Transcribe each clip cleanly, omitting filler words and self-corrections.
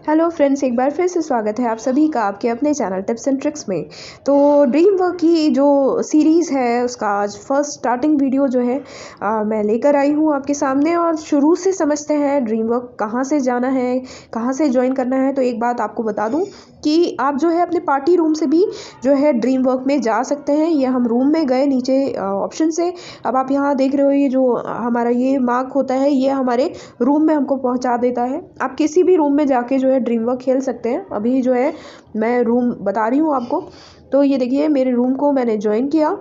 Hello friends, एक बार फिर से स्वागत है आप सभी का आपके अपने चैनल टिप्स एंड ट्रिक्स में। तो ड्रीम वर्क की जो सीरीज़ है उसका आज फर्स्ट स्टार्टिंग वीडियो जो है मैं लेकर आई हूँ आपके सामने। और शुरू से समझते हैं ड्रीम वर्क कहाँ से जाना है, कहाँ से ज्वाइन करना है। तो एक बात आपको बता दूँ कि आप जो है अपने पार्टी रूम से भी जो है ड्रीम वर्क में जा सकते हैं। ये हम रूम में गए नीचे ऑप्शन से। अब आप यहाँ देख रहे हो ये जो हमारा ये मार्क होता है ये हमारे रूम में हमको पहुँचा देता है। आप किसी भी रूम में जाके जो है ड्रीम वर्क खेल सकते हैं। अभी जो है मैं रूम बता रही हूँ आपको। तो ये देखिए मेरे रूम को मैंने ज्वाइन किया।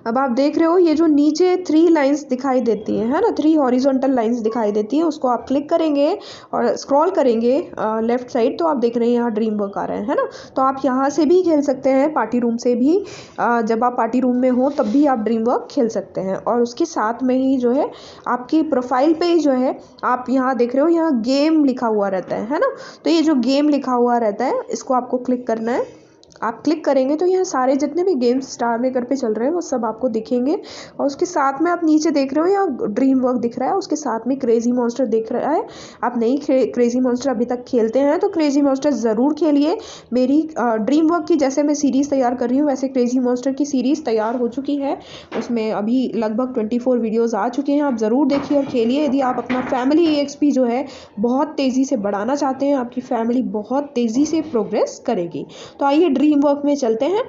अब आप देख रहे हो ये जो नीचे 3 लाइंस दिखाई देती है ना, 3 हॉरिजॉन्टल लाइंस दिखाई देती है, उसको आप क्लिक करेंगे और स्क्रॉल करेंगे लेफ्ट साइड तो आप देख रहे हैं यहाँ ड्रीम वर्क आ रहा है ना। तो आप यहाँ से भी खेल सकते हैं, पार्टी रूम से भी। जब आप पार्टी रूम में हो तब भी आप ड्रीम वर्क खेल सकते हैं। और उसके साथ में ही जो है आपकी प्रोफाइल पे ही जो है आप यहाँ देख रहे हो यहाँ गेम लिखा हुआ रहता है ना। तो ये जो गेम लिखा हुआ रहता है इसको आपको क्लिक करना है। आप क्लिक करेंगे तो यहाँ सारे जितने भी गेम्स स्टार मेकर पे चल रहे हैं वो सब आपको दिखेंगे। और उसके साथ में आप नीचे देख रहे हो यहाँ ड्रीम वर्क दिख रहा है, उसके साथ में क्रेजी मॉन्स्टर दिख रहा है। आप नहीं क्रेजी मॉन्स्टर अभी तक खेलते हैं तो क्रेजी मॉन्स्टर ज़रूर खेलिए। मेरी ड्रीम वर्क की जैसे मैं सीरीज़ तैयार कर रही हूँ वैसे क्रेजी मॉन्स्टर की सीरीज़ तैयार हो चुकी है। उसमें अभी लगभग 24 वीडियोज़ आ चुके हैं। आप ज़रूर देखिए और खेलिए। यदि आप अपना फैमिली EXP जो है बहुत तेज़ी से बढ़ाना चाहते हैं, आपकी फैमिली बहुत तेज़ी से प्रोग्रेस करेगी। तो आइए ड्रीम वर्क में चलते हैं।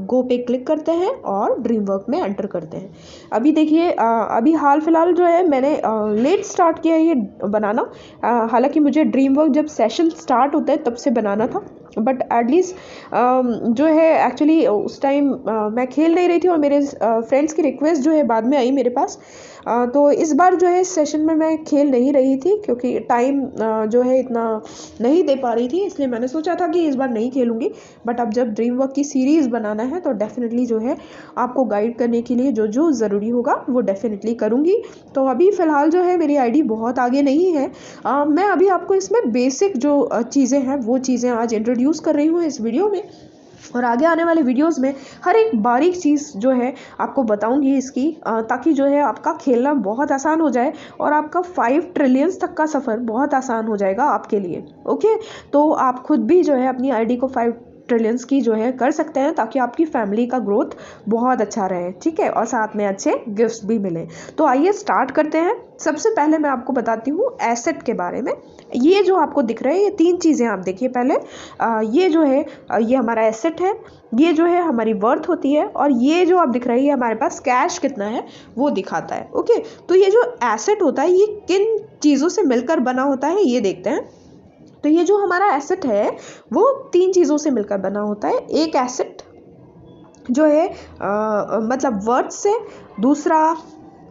गो पे क्लिक करते हैं और ड्रीम वर्क में एंटर करते हैं। अभी देखिए अभी हाल फिलहाल जो है मैंने लेट स्टार्ट किया है ये बनाना। हालांकि मुझे ड्रीम वर्क जब सेशन स्टार्ट होता है तब से बनाना था, बट एटलीस्ट जो है एक्चुअली उस टाइम मैं खेल नहीं रही थी और मेरे फ्रेंड्स की रिक्वेस्ट जो है बाद में आई मेरे पास। तो इस बार जो है इस सेशन में मैं खेल नहीं रही थी क्योंकि टाइम जो है इतना नहीं दे पा रही थी, इसलिए मैंने सोचा था कि इस बार नहीं खेलूँगी। बट अब जब ड्रीम वर्क की सीरीज़ बनाना है तो डेफिनेटली जो है आपको गाइड करने के लिए जो जो ज़रूरी होगा वो डेफिनेटली करूँगी। तो अभी फ़िलहाल जो है मेरी आईडी बहुत आगे नहीं है। मैं अभी आपको इसमें बेसिक जो चीज़ें हैं वो चीज़ें आज इंट्रोड्यूस कर रही हूँ इस वीडियो में। और आगे आने वाले वीडियोस में हर एक बारीक चीज़ जो है आपको बताऊंगी इसकी, ताकि जो है आपका खेलना बहुत आसान हो जाए और आपका 5 ट्रिलियंस तक का सफ़र बहुत आसान हो जाएगा आपके लिए। ओके, तो आप खुद भी जो है अपनी आईडी को 5 ट्रिलियंस की जो है कर सकते हैं ताकि आपकी फैमिली का ग्रोथ बहुत अच्छा रहे, ठीक है, और साथ में अच्छे गिफ्ट्स भी मिले। तो आइए स्टार्ट करते हैं। सबसे पहले मैं आपको बताती हूँ एसेट के बारे में। ये जो आपको दिख रहा है ये 3 चीज़ें आप देखिए पहले। ये जो है ये हमारा एसेट है, ये जो है हमारी वर्थ होती है, और ये जो आप दिख रहा है ये हमारे पास कैश कितना है वो दिखाता है। ओके, तो ये जो एसेट होता है ये किन चीज़ों से मिलकर बना होता है ये देखते हैं। तो ये जो हमारा एसेट है वो 3 चीज़ों से मिलकर बना होता है। एक एसेट जो है मतलब वर्थ से, दूसरा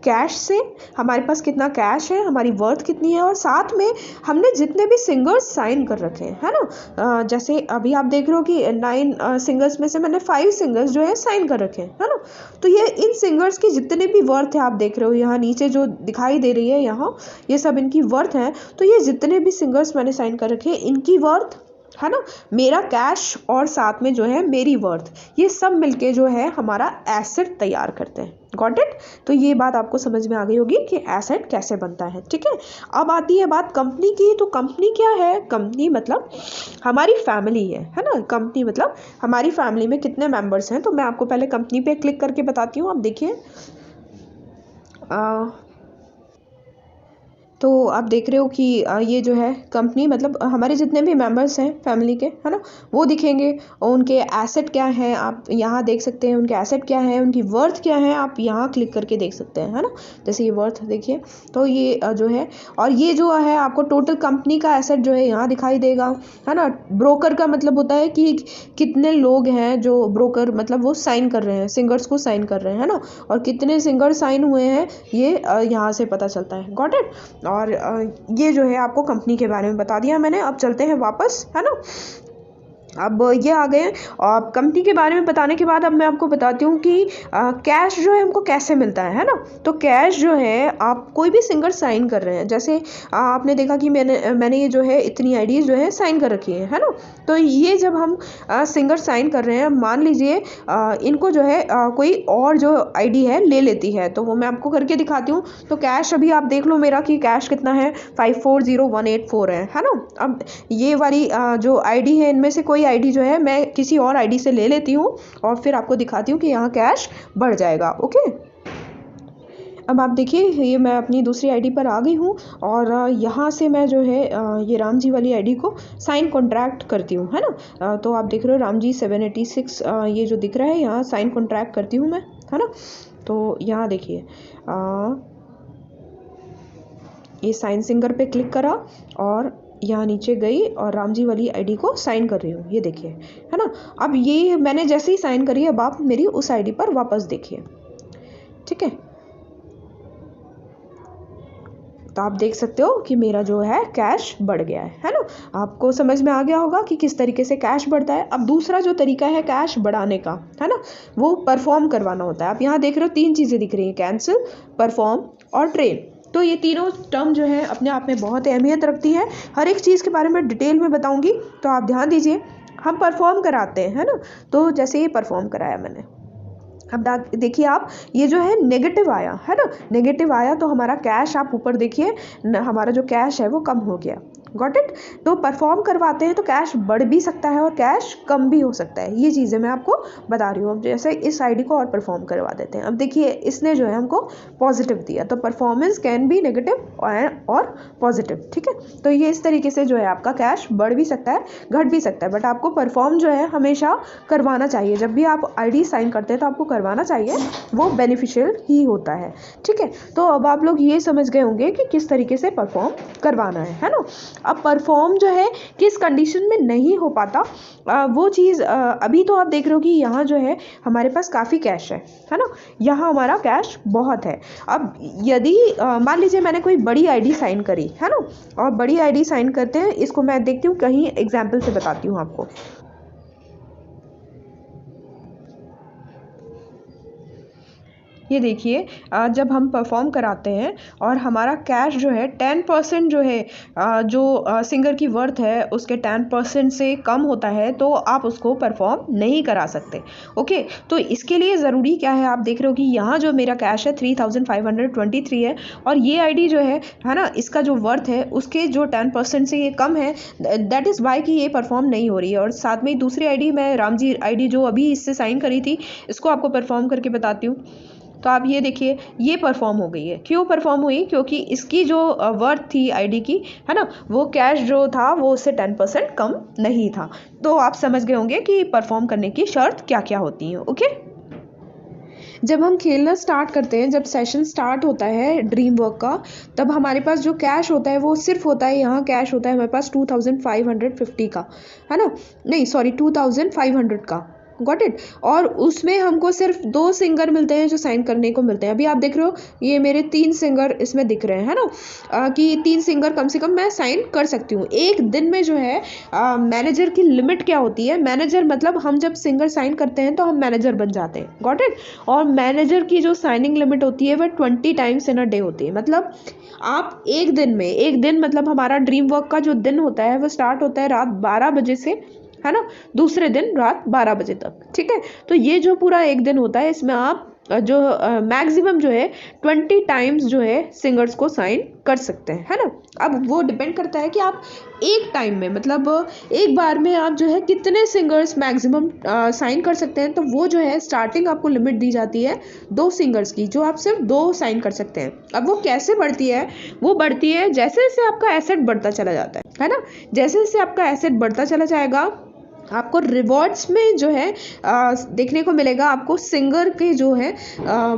कैश से, हमारे पास कितना कैश है, हमारी वर्थ कितनी है, और साथ में हमने जितने भी सिंगर्स साइन कर रखे हैं, है ना। जैसे अभी आप देख रहे हो कि 9 सिंगर्स में से मैंने 5 सिंगर्स जो है साइन कर रखे हैं, है ना। तो ये इन सिंगर्स की जितने भी वर्थ है आप देख रहे हो यहाँ नीचे जो दिखाई दे रही है यहाँ ये सब इनकी वर्थ है। तो ये जितने भी सिंगर्स मैंने साइन कर रखे हैं इनकी वर्थ, है ना, मेरा कैश और साथ में जो है मेरी वर्थ, ये सब मिलके जो है हमारा एसेट तैयार करते हैं। Got it. तो ये बात आपको समझ में आ गई होगी कि एसेट कैसे बनता है, ठीक है। अब आती है बात कंपनी की। तो कंपनी क्या है? कंपनी मतलब हमारी फैमिली है ना। कंपनी मतलब हमारी फैमिली में कितने मेंबर्स हैं। तो मैं आपको पहले कंपनी पे क्लिक करके बताती हूँ। आप देखिए तो आप देख रहे हो कि ये जो है कंपनी मतलब हमारे जितने भी मेंबर्स हैं फैमिली के, है ना, वो दिखेंगे। और उनके एसेट क्या हैं आप यहाँ देख सकते हैं। उनके एसेट क्या है, उनकी वर्थ क्या है, आप यहाँ क्लिक करके देख सकते हैं, है ना। जैसे ये वर्थ देखिए तो ये जो है, और ये जो है आपको टोटल कंपनी का एसेट जो है यहाँ दिखाई देगा, है ना। ब्रोकर का मतलब होता है कि कितने लोग हैं जो ब्रोकर मतलब वो साइन कर रहे हैं, सिंगर्स को साइन कर रहे हैं, है ना, और कितने सिंगर साइन हुए हैं ये यहाँ से पता चलता है। Got it. और ये जो है आपको कंपनी के बारे में बता दिया मैंने। अब चलते हैं वापस, है ना। अब ये आ गए और कंपनी के बारे में बताने के बाद अब मैं आपको बताती हूँ कि कैश जो है हमको कैसे मिलता है ना। तो कैश जो है आप कोई भी सिंगर साइन कर रहे हैं, जैसे आपने देखा कि मैंने ये जो है इतनी आईडीज जो है साइन कर रखी है ना। तो ये जब हम सिंगर साइन कर रहे हैं, मान लीजिए इनको जो है कोई और जो आईडी है ले लेती है, तो वो मैं आपको करके दिखाती हूँ। तो कैश अभी आप देख लो मेरा कि कैश कितना है, 540184 है ना। अब ये वाली जो आईडी है, इनमें से कोई आईडी जो है मैं किसी और आईडी से ले लेती हूँ और फिर आपको दिखाती हूँ कि यहाँ कैश बढ़ जाएगा। ओके, अब आप देखिए ये मैं अपनी दूसरी आईडी पर आ गई हूँ और यहाँ से मैं जो है ये राम जी वाली आईडी को साइन कॉन्ट्रैक्ट करती हूँ, है ना। तो आप देख रहे हो राम जी 786 ये जो दिख रहा है, यहाँ साइन कॉन्ट्रैक्ट करती हूँ मैं, है ना। तो यहाँ देखिए ये साइन सिंगर पे क्लिक करा और यहाँ नीचे गई और राम जी वाली आईडी को साइन कर रही हूँ, ये देखिए, है ना। अब ये मैंने जैसे ही साइन करी, अब आप मेरी उस आईडी पर वापस देखिए, ठीक है। तो आप देख सकते हो कि मेरा जो है कैश बढ़ गया है ना। आपको समझ में आ गया होगा कि किस तरीके से कैश बढ़ता है। अब दूसरा जो तरीका है कैश बढ़ाने का, है ना, वो परफॉर्म करवाना होता है। आप यहाँ देख रहे हो 3 चीज़ें दिख रही हैं, कैंसिल, परफॉर्म और ट्रेन। तो ये तीनों टर्म जो है अपने आप में बहुत अहमियत रखती है। हर एक चीज़ के बारे में डिटेल में बताऊंगी, तो आप ध्यान दीजिए। हम परफॉर्म कराते हैं, है ना। तो जैसे ये परफॉर्म कराया मैंने, अब देखिए आप, ये जो है नेगेटिव आया, है ना, नेगेटिव आया तो हमारा कैश, आप ऊपर देखिए हमारा जो कैश है वो कम हो गया। Got it. तो परफॉर्म करवाते हैं तो कैश बढ़ भी सकता है और कैश कम भी हो सकता है। ये चीज़ें मैं आपको बता रही हूँ। अब जैसे इस आईडी को और परफॉर्म करवा देते हैं। अब देखिए इसने जो है हमको पॉजिटिव दिया, तो परफॉर्मेंस कैन बी नेगेटिव और पॉजिटिव, ठीक है। तो ये इस तरीके से जो है आपका कैश बढ़ भी सकता है, घट भी सकता है, बट आपको परफॉर्म जो है हमेशा करवाना चाहिए। जब भी आप आईडी साइन करते हैं तो आपको करवाना चाहिए, वो बेनिफिशियल ही होता है, ठीक है। तो अब आप लोग ये समझ गए होंगे कि किस तरीके से परफॉर्म करवाना है ना। अब परफॉर्म जो है किस कंडीशन में नहीं हो पाता, वो चीज़ अभी तो आप देख रहे हो कि यहाँ जो है हमारे पास काफ़ी कैश है ना, यहाँ हमारा कैश बहुत है। अब यदि मान लीजिए मैंने कोई बड़ी आईडी साइन करी, है ना, और बड़ी आईडी साइन करते हैं, इसको मैं देखती हूँ कहीं एग्जाम्पल से बताती हूँ आपको। ये देखिए जब हम परफॉर्म कराते हैं और हमारा कैश जो है 10% जो है जो सिंगर की वर्थ है उसके 10% से कम होता है, तो आप उसको परफॉर्म नहीं करा सकते। ओके, तो इसके लिए ज़रूरी क्या है, आप देख रहे हो कि यहाँ जो मेरा कैश है 3523 है और ये आईडी जो है ना, इसका जो वर्थ है उसके जो 10% से ये कम है, दैट इज़ वाई कि ये परफॉर्म नहीं हो रही है। और साथ में दूसरी आईडी, मैं राम जी आईडी जो अभी इससे साइन करी थी, इसको आपको परफॉर्म करके बताती हूँ। तो आप ये देखिए ये परफॉर्म हो गई है। क्यों परफॉर्म हुई? क्योंकि इसकी जो वर्थ थी आईडी की, है ना, वो कैश जो था वो उससे 10% कम नहीं था। तो आप समझ गए होंगे कि परफॉर्म करने की शर्त क्या क्या होती है। ओके, जब हम खेलना स्टार्ट करते हैं, जब सेशन स्टार्ट होता है ड्रीम वर्क का, तब हमारे पास जो कैश होता है वो सिर्फ होता है, यहाँ कैश होता है हमारे पास 2550 का, है ना, नहीं सॉरी 2500 का। Got it. और उसमें हमको सिर्फ 2 सिंगर मिलते हैं जो साइन करने को मिलते हैं। अभी आप देख रहे हो ये मेरे 3 सिंगर इसमें दिख रहे हैं, है ना, कि 3 सिंगर कम से कम मैं साइन कर सकती हूँ एक दिन में। जो है मैनेजर की लिमिट क्या होती है, मैनेजर मतलब हम जब सिंगर साइन करते हैं तो हम मैनेजर बन जाते हैं। Got it. और मैनेजर की जो साइनिंग लिमिट होती है वह 20 टाइम्स इन अ डे होती है। मतलब आप एक दिन मतलब हमारा ड्रीम वर्क का जो दिन होता है वो स्टार्ट होता है रात 12 बजे से, है ना, दूसरे दिन रात 12 बजे तक, ठीक है। तो ये जो पूरा एक दिन होता है, इसमें आप जो मैक्सिमम जो है 20 टाइम्स जो है सिंगर्स को साइन कर सकते हैं, है ना। अब वो डिपेंड करता है कि आप एक टाइम में, मतलब एक बार में आप जो है कितने सिंगर्स मैक्सिमम साइन कर सकते हैं। तो वो जो है स्टार्टिंग आपको लिमिट दी जाती है 2 सिंगर्स की, जो आप सिर्फ 2 साइन कर सकते हैं। अब वो कैसे बढ़ती है? वो बढ़ती है जैसे जैसे आपका एसेट बढ़ता चला जाता है ना। जैसे जैसे आपका एसेट बढ़ता चला जाएगा, आपको रिवॉर्ड्स में जो है देखने को मिलेगा, आपको सिंगर के जो है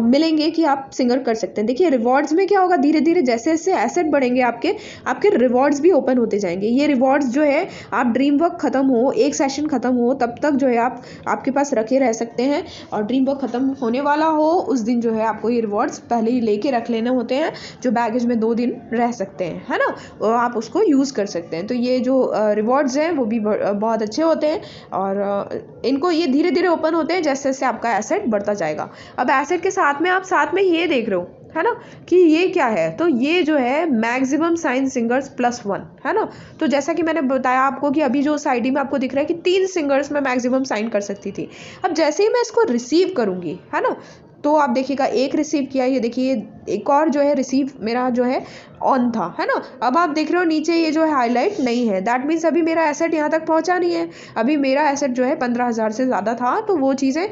मिलेंगे कि आप सिंगर कर सकते हैं। देखिए रिवॉर्ड्स में क्या होगा, धीरे धीरे जैसे जैसे एसेट बढ़ेंगे आपके रिवॉर्ड्स भी ओपन होते जाएंगे। ये रिवॉर्ड्स जो है आप ड्रीम वर्क खत्म हो, एक सेशन खत्म हो, तब तक जो है आपके पास रखे रह सकते हैं। और ड्रीम वर्क खत्म होने वाला हो उस दिन जो है आपको ये रिवॉर्ड्स पहले ही लेके रख लेने होते हैं, जो बैगेज में 2 दिन रह सकते हैं, है ना, और आप उसको यूज़ कर सकते हैं। तो ये जो रिवॉर्ड्स हैं वो भी बहुत अच्छे होते हैं। और इनको ये धीरे धीरे ओपन होते हैं जैसे जैसे आपका एसेट बढ़ता जाएगा। अब एसेट के साथ में आप साथ में ये देख रहे हो है ना कि ये क्या है, तो ये जो है मैक्सिमम साइन सिंगर्स +1 है ना। तो जैसा कि मैंने बताया आपको कि अभी जो उस आईडी में आपको दिख रहा है कि 3 सिंगर्स में मैक्सिमम साइन कर सकती थी। अब जैसे ही मैं इसको रिसीव करूँगी है ना, तो आप देखिएगा एक रिसीव किया, ये देखिए एक और जो है रिसीव मेरा जो है ऑन था है ना। अब आप देख रहे हो नीचे ये जो है हाईलाइट नहीं है, दैट मीन्स अभी मेरा एसेट यहाँ तक पहुँचा नहीं है। अभी मेरा एसेट जो है 15,000 से ज़्यादा था, तो वो चीज़ें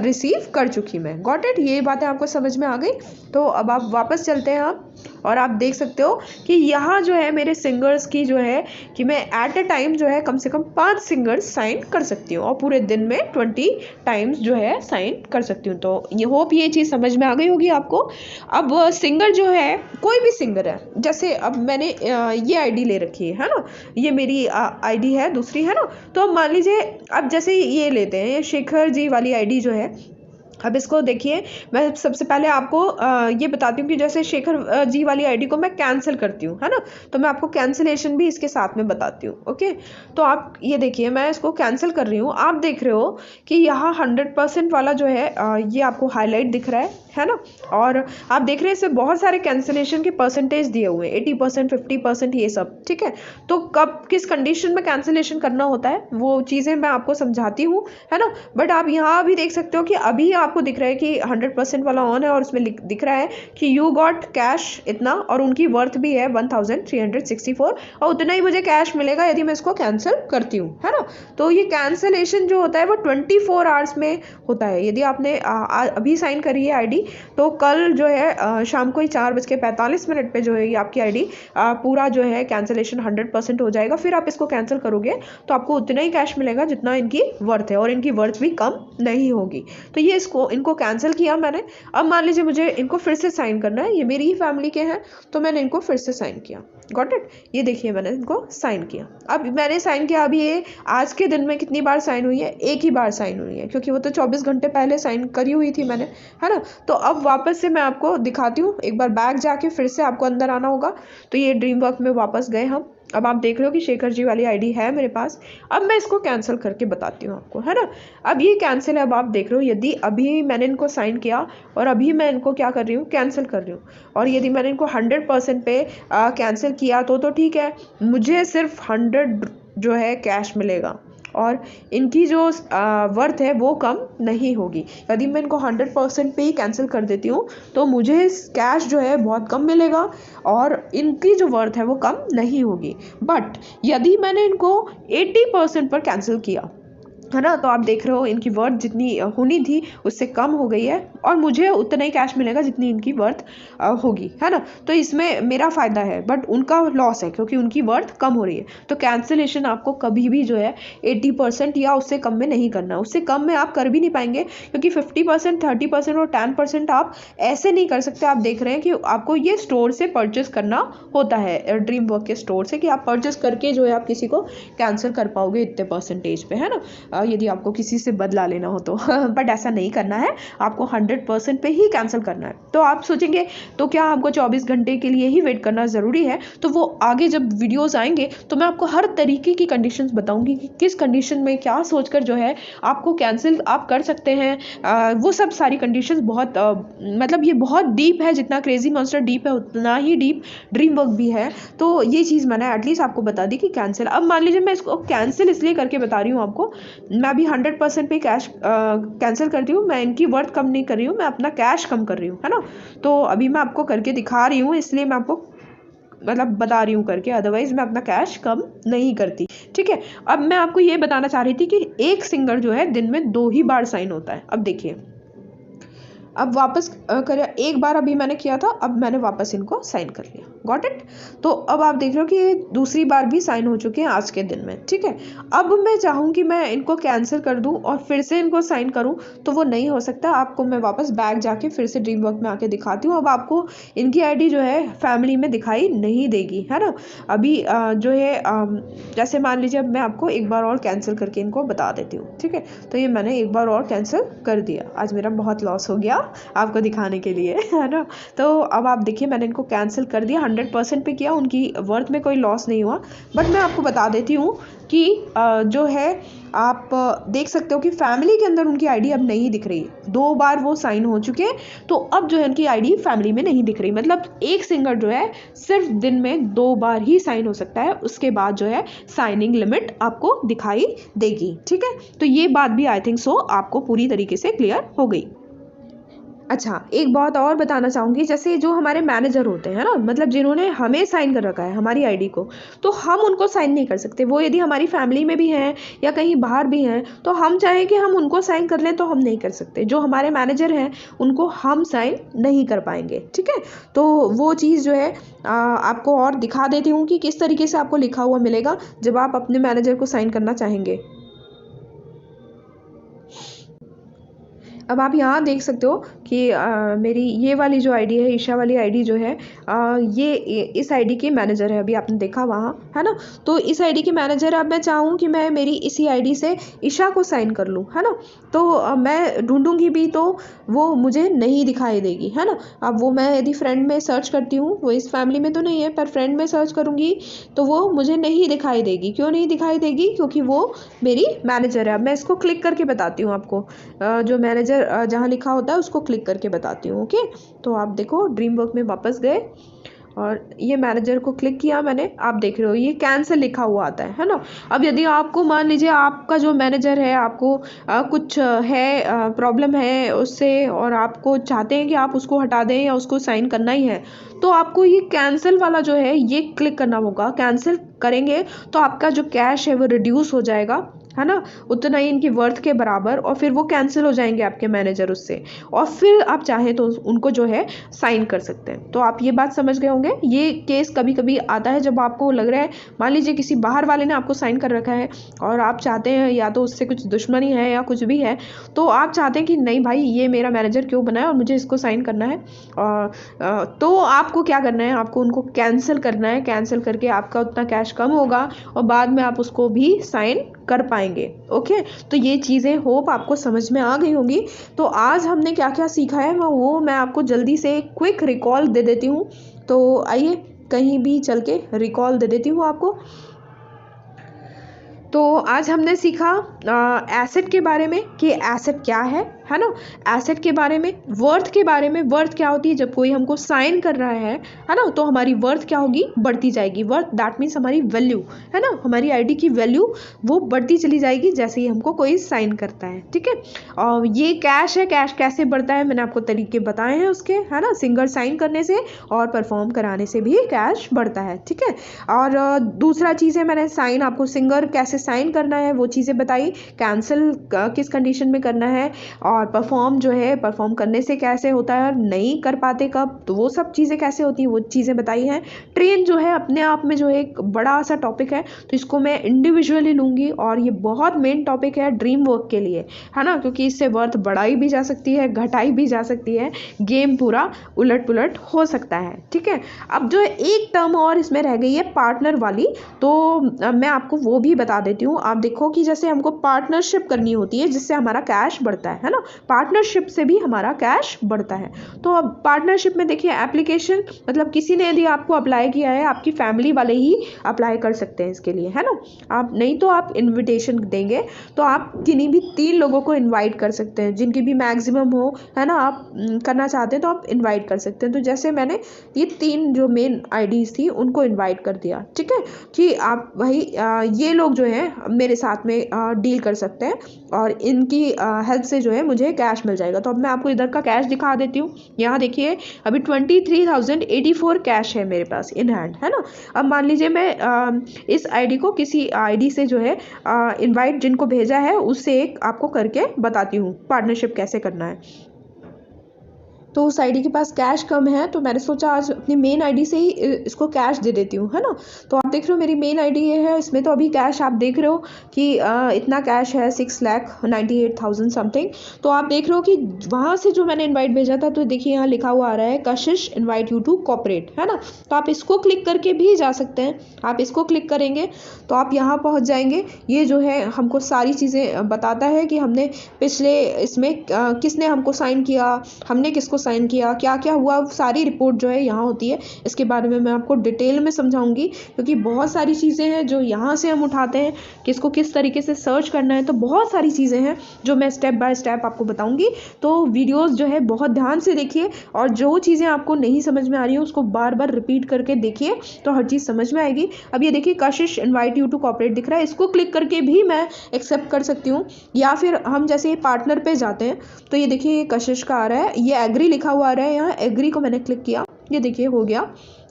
रिसीव कर चुकी मैं। गॉट इट, ये बातें आपको समझ में आ गई। तो अब आप वापस चलते हैं आप, और आप देख सकते हो कि यहाँ जो है मेरे सिंगर्स की जो है कि मैं एट अ टाइम जो है कम से कम 5 सिंगर्स साइन कर सकती हूँ, और पूरे दिन में 20 टाइम्स जो है साइन कर सकती हूँ। तो ये होप ये चीज़ समझ में आ गई होगी आपको। अब सिंगर जो है, कोई भी सिंगर है, जैसे अब मैंने ये आईडी ले रखी है ना, ये मेरी आईडी है दूसरी है ना। तो अब मान लीजिए अब जैसे ये लेते हैं, ये शेखर जी वाली आईडी जो है, अब इसको देखिए, मैं सबसे पहले आपको ये बताती हूँ कि जैसे शेखर जी वाली आईडी को मैं कैंसिल करती हूँ है ना, तो मैं आपको कैंसिलेशन भी इसके साथ में बताती हूँ। ओके, तो आप ये देखिए मैं इसको कैंसिल कर रही हूँ। आप देख रहे हो कि यहाँ 100% वाला जो है ये आपको हाईलाइट दिख रहा है ना, और आप देख रहे हैं इसमें बहुत सारे कैंसिलेशन के परसेंटेज दिए हुए हैं, 80%, 50%, ये सब ठीक है। तो कब किस कंडीशन में कैंसिलेशन करना होता है वो चीज़ें मैं आपको समझाती हूँ है ना। बट आप यहाँ भी देख सकते हो कि अभी आपको दिख रहा है कि 100% वाला ऑन है, और उसमें दिख रहा है कि यू गॉट कैश इतना, और उनकी वर्थ भी है 1364, और उतना ही मुझे कैश मिलेगा यदि मैं इसको कैंसिल करती हूँ है ना। तो ये कैंसिलेशन जो होता है वो 24 आवर्स में होता है। यदि आपने अभी साइन करी है आईडी, तो कल जो है शाम को ही 4:45 पे जो है ये आपकी आईडी पूरा जो है कैंसिलेशन 100% हो जाएगा। फिर आप इसको कैंसिल करोगे तो आपको उतना ही कैश मिलेगा जितना इनकी वर्थ है, और इनकी वर्थ भी कम नहीं होगी। तो ये इनको कैंसिल किया मैंने। अब मान लीजिए मुझे इनको फिर से साइन करना है, ये मेरी ही फैमिली के हैं, तो मैंने इनको फिर से साइन किया। गॉट इट, ये देखिए मैंने इनको साइन किया। अब मैंने साइन किया, अभी ये आज के दिन में कितनी बार साइन हुई है, एक ही बार साइन हुई है, क्योंकि वो तो 24 घंटे पहले साइन करी हुई थी मैंने है ना। तो अब वापस से मैं आपको दिखाती हूँ, एक बार बैक जाके फिर से आपको अंदर आना होगा। तो ये ड्रीम वर्क में वापस गए हम। अब आप देख रहे हो कि शेखर जी वाली आईडी है मेरे पास। अब मैं इसको कैंसिल करके बताती हूँ आपको है ना। अब ये कैंसिल है। अब आप देख रहे हो यदि अभी मैंने इनको साइन किया और अभी मैं इनको क्या कर रही हूँ, कैंसिल कर रही हूँ, और यदि मैंने इनको 100% पे कैंसिल किया तो ठीक है, मुझे सिर्फ 100 जो है कैश मिलेगा, और इनकी जो वर्थ है वो कम नहीं होगी। यदि मैं इनको 100% पे ही कैंसिल कर देती हूँ तो मुझे कैश जो है बहुत कम मिलेगा, और इनकी जो वर्थ है वो कम नहीं होगी। बट यदि मैंने इनको 80% पर कैंसिल किया है ना, तो आप देख रहे हो इनकी वर्थ जितनी होनी थी उससे कम हो गई है, और मुझे उतना ही कैश मिलेगा जितनी इनकी वर्थ होगी है ना। तो इसमें मेरा फ़ायदा है बट उनका लॉस है, क्योंकि उनकी वर्थ कम हो रही है। तो कैंसिलेशन आपको कभी भी जो है 80% या उससे कम में नहीं करना। उससे कम में आप कर भी नहीं पाएंगे, क्योंकि 50%, 30% और 10% आप ऐसे नहीं कर सकते। आप देख रहे हैं कि आपको ये स्टोर से परचेस करना होता है, ड्रीम वर्क के स्टोर से, कि आप परचेस करके जो है आप किसी को कैंसिल कर पाओगे इतने परसेंटेज पे है ना, यदि आपको किसी से बदला लेना हो तो बट ऐसा नहीं करना है, आपको 100% पे ही कैंसिल करना है। तो आप सोचेंगे तो क्या आपको 24 घंटे के लिए ही वेट करना ज़रूरी है? तो वो आगे जब वीडियोस आएंगे तो मैं आपको हर तरीके की कंडीशंस बताऊंगी कि किस कंडीशन में क्या सोचकर जो है आपको कैंसिल आप कर सकते हैं। वो सब सारी कंडीशंस बहुत मतलब ये बहुत डीप है, जितना क्रेजी मॉन्स्टर डीप है उतना ही डीप ड्रीम वर्क भी है। तो ये चीज़ मैंने एटलीस्ट आपको बता दी कि कैंसिल। अब मान लीजिए मैं इसको कैंसिल इसलिए करके बता रही हूँ आपको, मैं अभी 100% पे कैश कैंसिल करती हूँ, मैं इनकी वर्थ कम नहीं कर रही हूँ, मैं अपना कैश कम कर रही हूँ है ना। तो अभी मैं आपको करके दिखा रही हूँ, इसलिए मैं आपको मतलब बता रही हूँ करके, अदरवाइज मैं अपना कैश कम नहीं करती। ठीक है, अब मैं आपको ये बताना चाह रही थी कि एक सिंगर जो है दिन में 2 ही बार साइन होता है। अब देखिए, अब वापस करें, एक बार अभी मैंने किया था, अब मैंने वापस इनको साइन कर लिया। Got it. तो अब आप देख रहे हो कि ये दूसरी बार भी साइन हो चुके हैं आज के दिन में। ठीक है, अब मैं चाहूँ कि मैं इनको कैंसिल कर दूँ और फिर से इनको साइन करूँ तो वो नहीं हो सकता। आपको मैं वापस बैक जाके फिर से ड्रीम वर्क में आके दिखाती हूँ। अब आपको इनकी आईडी जो है फैमिली में दिखाई नहीं देगी है ना। अभी जो है जैसे मान लीजिए, अब मैं आपको एक बार और कैंसिल करके इनको बता देती हूँ। ठीक है, तो ये मैंने एक बार और कैंसिल कर दिया। आज मेरा बहुत लॉस हो गया आपको दिखाने के लिए है ना। तो अब आप देखिए, मैंने इनको कैंसिल कर दिया 100% पे किया, उनकी वर्थ में कोई लॉस नहीं हुआ। बट मैं आपको बता देती हूँ कि जो है आप देख सकते हो कि फैमिली के अंदर उनकी आईडी अब नहीं दिख रही। 2 बार वो साइन हो चुके हैं, तो अब जो है उनकी आईडी फैमिली में नहीं दिख रही। मतलब एक सिंगर जो है सिर्फ दिन में 2 बार ही साइन हो सकता है, उसके बाद जो है साइनिंग लिमिट आपको दिखाई देगी। ठीक है, तो ये बात भी आई थिंक सो आपको पूरी तरीके से क्लियर हो गई। अच्छा, एक बात और बताना चाहूँगी, जैसे जो हमारे मैनेजर होते हैं ना, मतलब जिन्होंने हमें साइन कर रखा है हमारी आईडी को, तो हम उनको साइन नहीं कर सकते। वो यदि हमारी फैमिली में भी हैं या कहीं बाहर भी हैं, तो हम चाहें कि हम उनको साइन कर लें तो हम नहीं कर सकते। जो हमारे मैनेजर हैं उनको हम साइन नहीं कर पाएंगे। ठीक है, तो वो चीज़ जो है आपको और दिखा देती हूँ कि किस तरीके से आपको लिखा हुआ मिलेगा जब आप अपने मैनेजर को साइन करना चाहेंगे। अब आप यहाँ देख सकते हो कि मेरी ये वाली जो आईडी है, ईशा वाली आईडी जो है, ये इस आईडी के मैनेजर है। अभी आपने देखा वहाँ, है ना। तो इस आईडी के मैनेजर, अब मैं चाहूँ कि मैं मेरी इसी आईडी से ईशा को साइन कर लूँ, है ना, तो मैं ढूंढूंगी भी तो वो मुझे नहीं दिखाई देगी, है ना। अब वो मैं यदि फ्रेंड में सर्च करती हूँ, वो इस फैमिली में तो नहीं है, पर फ्रेंड में सर्च करूँगी तो वो मुझे नहीं दिखाई देगी। क्यों नहीं दिखाई देगी? क्योंकि वो मेरी मैनेजर है। अब मैं इसको क्लिक करके बताती हूँ आपको, जो मैनेजर जहाँ लिखा होता है उसको क्लिक करके बताती हूँ। ओके, तो आप देखो ड्रीम वर्क में वापस गए और ये मैनेजर को क्लिक किया मैंने। आप देख रहे हो ये कैंसिल लिखा हुआ आता है ना। अब यदि आपको मान लीजिए आपका जो मैनेजर है, आपको कुछ है प्रॉब्लम है उससे, और आपको चाहते हैं कि आप उसको हटा दें या उसको साइन करना ही है, तो आपको ये कैंसिल वाला जो है ये क्लिक करना होगा। कैंसिल करेंगे तो आपका जो कैश है वो रिड्यूस हो जाएगा, है ना, उतना ही इनकी वर्थ के बराबर, और फिर वो कैंसिल हो जाएंगे आपके मैनेजर उससे, और फिर आप चाहें तो उनको जो है साइन कर सकते हैं। तो आप ये बात समझ गए होंगे। ये केस कभी कभी आता है जब आपको लग रहा है, मान लीजिए किसी बाहर वाले ने आपको साइन कर रखा है और आप चाहते हैं या तो उससे कुछ दुश्मनी है या कुछ भी है, तो आप चाहते हैं कि नहीं भाई ये मेरा मैनेजर क्यों बना है और मुझे इसको साइन करना है, तो आपको क्या करना है, आपको उनको कैंसिल करना है। कैंसिल करके आपका उतना कैश कम होगा और बाद में आप उसको भी साइन कर पाएंगे। ओके, तो ये चीज़ें होप आपको समझ में आ गई होंगी। तो आज हमने क्या क्या सीखा है वो मैं आपको जल्दी से क्विक रिकॉल दे देती हूँ। तो आइए कहीं भी चल के रिकॉल दे देती हूँ आपको। तो आज हमने सीखा एसेट के बारे में कि एसेट क्या है ना, एसेट के बारे में, वर्थ के बारे में। वर्थ क्या होती है? जब कोई हमको साइन कर रहा है ना, तो हमारी वर्थ क्या होगी? बढ़ती जाएगी। वर्थ दैट मीन्स हमारी वैल्यू, है ना, हमारी आईडी की वैल्यू वो बढ़ती चली जाएगी जैसे ही हमको कोई साइन करता है। ठीक है, और ये कैश है। कैश कैसे बढ़ता है मैंने आपको तरीके बताए हैं उसके, है ना। सिंगर साइन करने से और परफॉर्म कराने से भी कैश बढ़ता है। ठीक है, और दूसरा चीज़ है, मैंने साइन आपको सिंगर कैसे साइन करना है वो चीज़ें बताई, कैंसिल किस कंडीशन में करना है, और परफॉर्म जो है परफॉर्म करने से कैसे होता है और नहीं कर पाते कब, तो वो सब चीज़ें कैसे होती हैं वो चीज़ें बताई हैं। ट्रेन जो है अपने आप में जो है एक बड़ा सा टॉपिक है, तो इसको मैं इंडिविजुअली लूँगी, और ये बहुत मेन टॉपिक है ड्रीम वर्क के लिए, है ना, क्योंकि इससे वर्थ बढ़ाई भी जा सकती है, घटाई भी जा सकती है, गेम पूरा उलट पुलट हो सकता है। ठीक है, अब जो एक टर्म और इसमें रह गई है पार्टनर वाली, तो मैं आपको वो भी बता देती हूँ। आप देखो कि जैसे हमको पार्टनरशिप करनी होती है जिससे हमारा कैश बढ़ता है ना, पार्टनरशिप से भी हमारा कैश बढ़ता है। तो अब पार्टनरशिप में देखिए एप्लीकेशन, मतलब किसी ने यदि आपको अप्लाई किया है, आपकी फैमिली वाले ही अप्लाई कर सकते हैं इसके लिए, है ना। आप नहीं तो आप इनविटेशन देंगे तो आप किन्हीं भी 3 लोगों को इनवाइट कर सकते हैं, जिनकी भी मैक्सिमम हो, है ना। आप करना चाहते हैं तो आप इनवाइट कर सकते हैं। तो जैसे मैंने ये 3 जो मेन आईडीज़ थी उनको इनवाइट कर दिया। ठीक है, कि आप वही ये लोग जो हैं मेरे साथ में डील कर सकते हैं और इनकी हेल्प से जो है मुझे कैश मिल जाएगा। तो अब मैं आपको इधर का कैश दिखा देती हूँ। यहाँ देखिए अभी 23,084 कैश है मेरे पास इन हैंड, है ना। अब मान लीजिए मैं इस आईडी को किसी आईडी से जो है इनवाइट जिनको भेजा है उससे एक आपको करके बताती हूँ पार्टनरशिप कैसे करना है। तो उस आईडी के पास कैश कम है, तो मैंने सोचा आज अपनी मेन आईडी से ही इसको कैश दे देती हूँ, है ना। तो आप देख रहे हो मेरी मेन आईडी ये है, इसमें तो अभी कैश आप देख रहे हो कि इतना कैश है 6,98,000 समथिंग। तो आप देख रहे हो कि वहाँ से जो मैंने इनवाइट भेजा था, तो देखिए यहाँ लिखा हुआ आ रहा है कशिश इनवाइट यू टू कॉपरेट, है ना। तो आप इसको क्लिक करके भी जा सकते हैं। आप इसको क्लिक करेंगे तो आप यहाँ पहुँच जाएंगे। ये जो है हमको सारी चीज़ें बताता है कि हमने पिछले इसमें किसने हमको साइन किया, हमने किसको साइन किया, क्या क्या हुआ, सारी रिपोर्ट जो है यहाँ होती है। इसके बारे में मैं आपको डिटेल में समझाऊंगी, क्योंकि बहुत सारी चीज़ें हैं जो यहाँ से हम उठाते हैं कि इसको किस तरीके से सर्च करना है। तो बहुत सारी चीज़ें हैं जो मैं स्टेप बाय स्टेप आपको बताऊंगी। तो वीडियोस जो है बहुत ध्यान से देखिए, और जो चीज़ें आपको नहीं समझ में आ रही है उसको बार बार रिपीट करके देखिए, तो हर चीज़ समझ में आएगी। अब ये देखिए, कशिश इनवाइट यू टू कॉपरेट दिख रहा है, इसको क्लिक करके भी मैं एक्सेप्ट कर सकती हूँ। या फिर हम जैसे पार्टनर पे जाते हैं, तो ये देखिए ये कशिश का आ रहा है, ये एग्री लिखा हुआ आ रहा है, यहाँ एग्री को मैंने क्लिक किया, ये देखिए हो गया,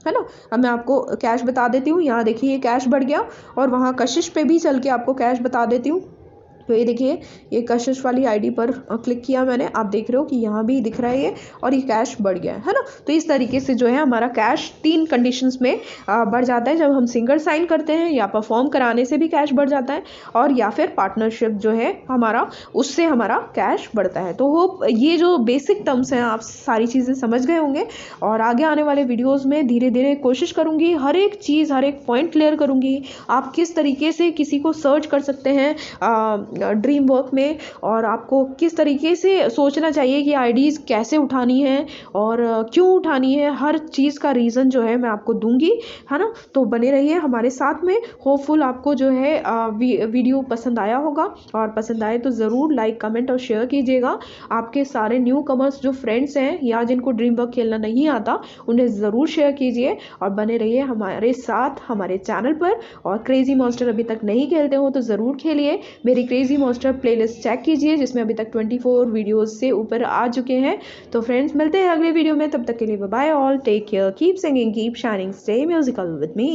है ना। अब मैं आपको कैश बता देती हूँ, यहाँ देखिए ये कैश बढ़ गया, और वहाँ कशिश पे भी चल के आपको कैश बता देती हूँ। तो ये देखिए, ये कशिश वाली आईडी पर क्लिक किया मैंने, आप देख रहे हो कि यहाँ भी दिख रहा है ये, और ये कैश बढ़ गया है ना। तो इस तरीके से जो है हमारा कैश 3 कंडीशंस में बढ़ जाता है, जब हम सिंगल साइन करते हैं, या परफॉर्म कराने से भी कैश बढ़ जाता है, और या फिर पार्टनरशिप जो है हमारा, उससे हमारा कैश बढ़ता है। तो होप ये जो बेसिक टर्म्स हैं आप सारी चीज़ें समझ गए होंगे, और आगे आने वाले वीडियोज़ में धीरे धीरे कोशिश करूँगी हर एक चीज़, हर एक पॉइंट क्लियर करूँगी, आप किस तरीके से किसी को सर्च कर सकते हैं ड्रीम वर्क में, और आपको किस तरीके से सोचना चाहिए कि आईडीज़ कैसे उठानी है और क्यों उठानी है, हर चीज़ का रीज़न जो है मैं आपको दूंगी, है ना। तो बने रहिए हमारे साथ में। होपफुल आपको जो है वीडियो पसंद आया होगा, और पसंद आए तो ज़रूर लाइक, कमेंट और शेयर कीजिएगा। आपके सारे न्यू कमर्स जो फ्रेंड्स हैं या जिनको ड्रीम वर्क खेलना नहीं आता, उन्हें ज़रूर शेयर कीजिए, और बने रहिए हमारे साथ हमारे चैनल पर। और क्रेजी मॉन्स्टर अभी तक नहीं खेलते हो तो ज़रूर खेलिए, मेरी क्रेजी मॉन्स्टर प्लेलिस्ट चेक कीजिए, जिसमें अभी तक 24 वीडियोस से ऊपर आ चुके हैं। तो फ्रेंड्स, मिलते हैं अगले वीडियो में, तब तक के लिए bye bye all, take care, keep singing, keep shining, stay musical with me.